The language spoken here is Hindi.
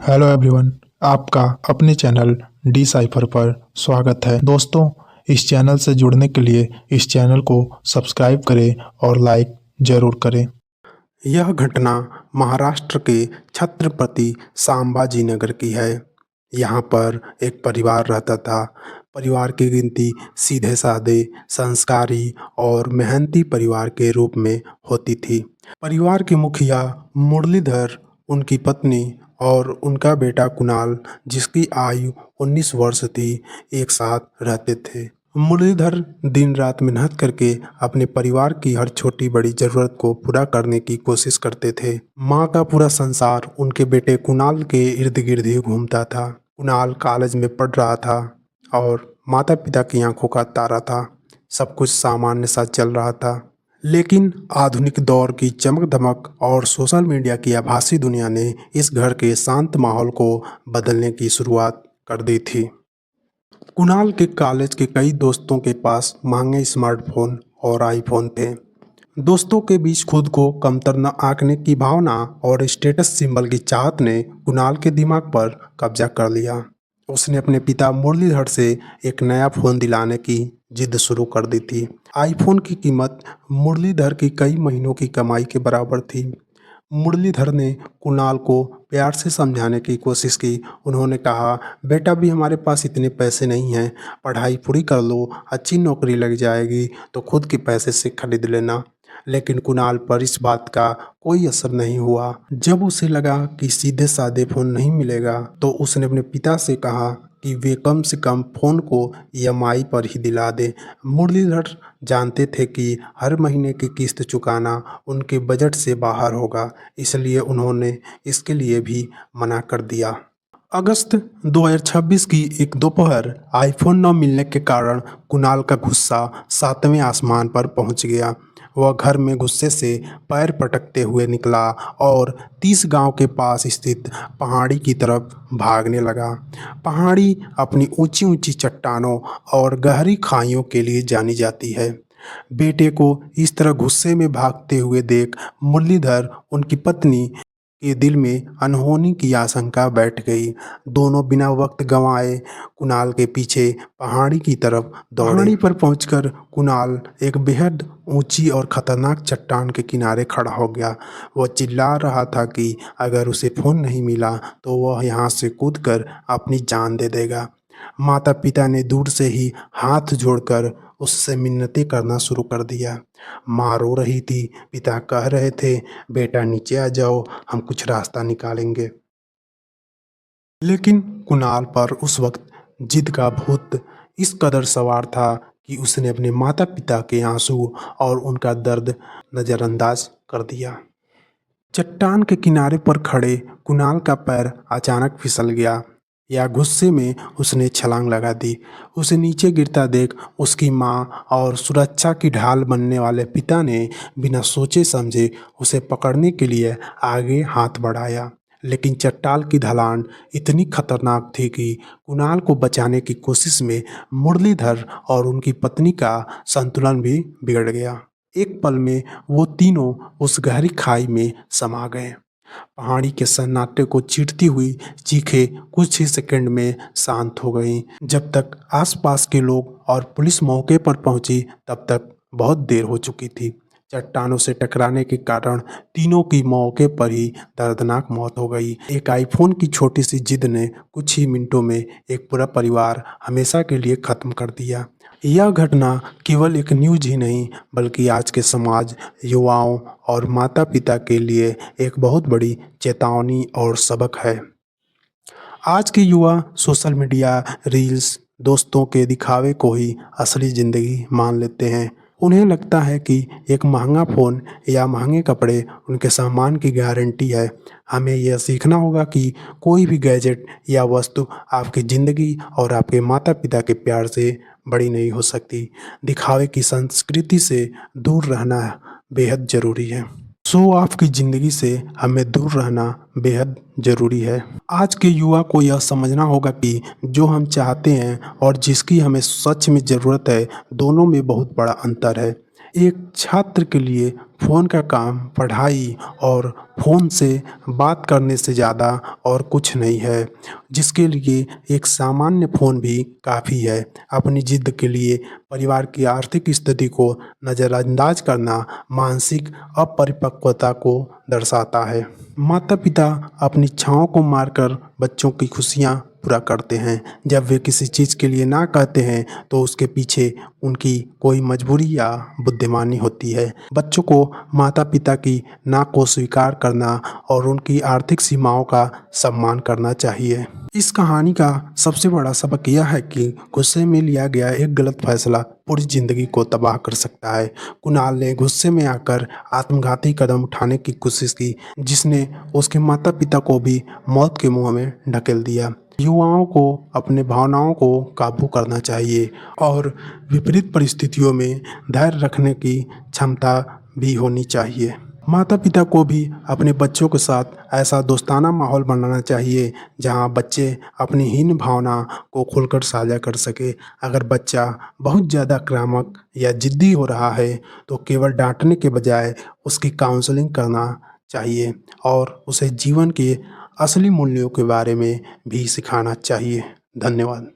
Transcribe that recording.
हेलो एवरीवन, आपका अपने चैनल डी साइफर पर स्वागत है। दोस्तों, इस चैनल से जुड़ने के लिए इस चैनल को सब्सक्राइब करें और लाइक ज़रूर करें। यह घटना महाराष्ट्र के छत्रपति संभाजी नगर की है। यहाँ पर एक परिवार रहता था। परिवार की गिनती सीधे साधे, संस्कारी और मेहनती परिवार के रूप में होती थी। परिवार के मुखिया मुरलीधर, उनकी पत्नी और उनका बेटा कुणाल, जिसकी आयु 19 वर्ष थी, एक साथ रहते थे। मुरलीधर दिन रात मेहनत करके अपने परिवार की हर छोटी बड़ी जरूरत को पूरा करने की कोशिश करते थे। माँ का पूरा संसार उनके बेटे कुणाल के इर्द गिर्द ही घूमता था। कुणाल कॉलेज में पढ़ रहा था और माता पिता की आंखों का तारा था। सब कुछ सामान्य सा चल रहा था, लेकिन आधुनिक दौर की चमक धमक और सोशल मीडिया की आभासी दुनिया ने इस घर के शांत माहौल को बदलने की शुरुआत कर दी थी। कुणाल के कॉलेज के कई दोस्तों के पास महंगे स्मार्टफोन और आईफोन थे। दोस्तों के बीच खुद को कमतर न आंकने की भावना और स्टेटस सिंबल की चाहत ने कुणाल के दिमाग पर कब्जा कर लिया। उसने अपने पिता मुरलीधर से एक नया फ़ोन दिलाने की जिद शुरू कर दी थी। आईफोन की कीमत मुरलीधर की कई महीनों की कमाई के बराबर थी। मुरलीधर ने कुणाल को प्यार से समझाने की कोशिश की। उन्होंने कहा, बेटा, भी हमारे पास इतने पैसे नहीं हैं। पढ़ाई पूरी कर लो, अच्छी नौकरी लग जाएगी तो खुद के पैसे से खरीद लेना। लेकिन कुणाल पर इस बात का कोई असर नहीं हुआ। जब उसे लगा कि सीधे साधे फ़ोन नहीं मिलेगा, तो उसने अपने पिता से कहा कि वे कम से कम फ़ोन को ईएमआई पर ही दिला दें। मुरलीधर जानते थे कि हर महीने की किस्त चुकाना उनके बजट से बाहर होगा, इसलिए उन्होंने इसके लिए भी मना कर दिया। अगस्त 2026 की एक दोपहर आईफोन न मिलने के कारण कुणाल का गुस्सा सातवें आसमान पर पहुंच गया। वह घर में गुस्से से पैर पटकते हुए निकला और 30 गांव के पास स्थित पहाड़ी की तरफ भागने लगा। पहाड़ी अपनी ऊंची ऊंची चट्टानों और गहरी खाइयों के लिए जानी जाती है। बेटे को इस तरह गुस्से में भागते हुए देख मुरलीधर, उनकी पत्नी के दिल में अनहोनी की आशंका बैठ गई। दोनों बिना वक्त गंवाए कुणाल के पीछे पहाड़ी की तरफ दौड़े। पहाड़ी पर पहुंचकर कुणाल एक बेहद ऊंची और खतरनाक चट्टान के किनारे खड़ा हो गया। वह चिल्ला रहा था कि अगर उसे फ़ोन नहीं मिला तो वह यहाँ से कूदकर अपनी जान दे देगा। माता पिता ने दूर से ही हाथ जोड़कर उससे मिन्नतें करना शुरू कर दिया। माँ रो रही थी, पिता कह रहे थे, बेटा नीचे आ जाओ, हम कुछ रास्ता निकालेंगे। लेकिन कुणाल पर उस वक्त जिद का भूत इस कदर सवार था कि उसने अपने माता पिता के आंसू और उनका दर्द नज़रअंदाज कर दिया। चट्टान के किनारे पर खड़े कुणाल का पैर अचानक फिसल गया, या गुस्से में उसने छलांग लगा दी। उसे नीचे गिरता देख उसकी माँ और सुरक्षा की ढाल बनने वाले पिता ने बिना सोचे समझे उसे पकड़ने के लिए आगे हाथ बढ़ाया। लेकिन चट्टान की ढलान इतनी खतरनाक थी कि कुणाल को बचाने की कोशिश में मुरलीधर और उनकी पत्नी का संतुलन भी बिगड़ गया। एक पल में वो तीनों उस गहरी खाई में समा गए। पहाड़ी के सन्नाटे को चीरती हुई चीखें कुछ ही सेकंड में शांत हो गईं। जब तक आसपास के लोग और पुलिस मौके पर पहुंची, तब तक बहुत देर हो चुकी थी। चट्टानों से टकराने के कारण तीनों की मौके पर ही दर्दनाक मौत हो गई। एक आईफोन की छोटी सी जिद ने कुछ ही मिनटों में एक पूरा परिवार हमेशा के लिए खत्म कर दिया। यह घटना केवल एक न्यूज़ ही नहीं, बल्कि आज के समाज, युवाओं और माता पिता के लिए एक बहुत बड़ी चेतावनी और सबक है। आज के युवा सोशल मीडिया, रील्स, दोस्तों के दिखावे को ही असली ज़िंदगी मान लेते हैं। उन्हें लगता है कि एक महंगा फ़ोन या महंगे कपड़े उनके सम्मान की गारंटी है। हमें यह सीखना होगा कि कोई भी गैजेट या वस्तु आपकी ज़िंदगी और आपके माता पिता के प्यार से बड़ी नहीं हो सकती। दिखावे की संस्कृति से दूर रहना बेहद ज़रूरी है। शो ऑफ की ज़िंदगी से हमें दूर रहना बेहद ज़रूरी है। आज के युवा को यह समझना होगा कि जो हम चाहते हैं और जिसकी हमें सच में ज़रूरत है, दोनों में बहुत बड़ा अंतर है। एक छात्र के लिए फ़ोन का काम पढ़ाई और फ़ोन से बात करने से ज़्यादा और कुछ नहीं है, जिसके लिए एक सामान्य फ़ोन भी काफ़ी है। अपनी ज़िद के लिए परिवार की आर्थिक स्थिति को नज़रअंदाज करना मानसिक अपरिपक्वता को दर्शाता है। माता-पिता अपनी इच्छाओं को मारकर बच्चों की खुशियाँ पूरा करते हैं। जब वे किसी चीज़ के लिए ना कहते हैं तो उसके पीछे उनकी कोई मजबूरी या बुद्धिमानी होती है। बच्चों को माता-पिता की ना को स्वीकार करना और उनकी आर्थिक सीमाओं का सम्मान करना चाहिए। इस कहानी का सबसे बड़ा सबक यह है कि गुस्से में लिया गया एक गलत फैसला पूरी ज़िंदगी को तबाह कर सकता है। कुणाल ने गुस्से में आकर आत्मघाती कदम उठाने की कोशिश की, जिसने उसके माता-पिता को भी मौत के मुँह में ढकेल दिया। युवाओं को अपने भावनाओं को काबू करना चाहिए और विपरीत परिस्थितियों में धैर्य रखने की क्षमता भी होनी चाहिए। माता-पिता को भी अपने बच्चों के साथ ऐसा दोस्ताना माहौल बनाना चाहिए जहां बच्चे अपनी हीन भावना को खुलकर साझा कर सके। अगर बच्चा बहुत ज़्यादा आक्रामक या ज़िद्दी हो रहा है तो केवल डांटने के बजाय उसकी काउंसलिंग करना चाहिए और उसे जीवन के असली मूल्यों के बारे में भी सिखाना चाहिए। धन्यवाद।